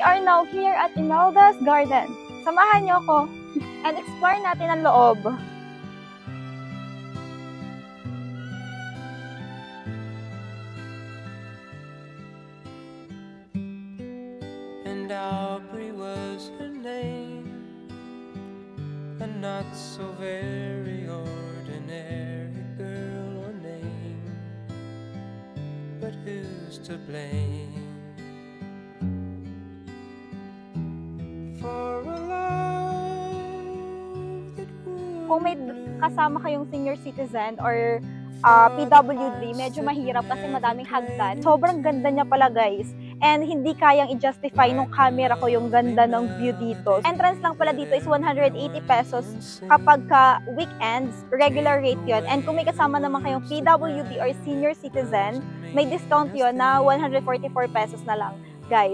are now here at Imelda's Garden. Samahan niyo ako and explore natin ang loob. And Aubrey was her name, a not so very ordinary girl or name, but who's to blame for a love that would... Kung may kasama kayong senior citizen or PWD, medyo mahirap kasi madaming hagdan. Sobrang ganda niya pala, guys. And hindi kayang i-justify nung camera ko yung ganda ng view dito. Entrance lang pala dito is 180 pesos kapag ka weekends, regular rate yun. And kung may kasama naman kayong PWD or senior citizen, may discount yun na 144 pesos na lang, guys.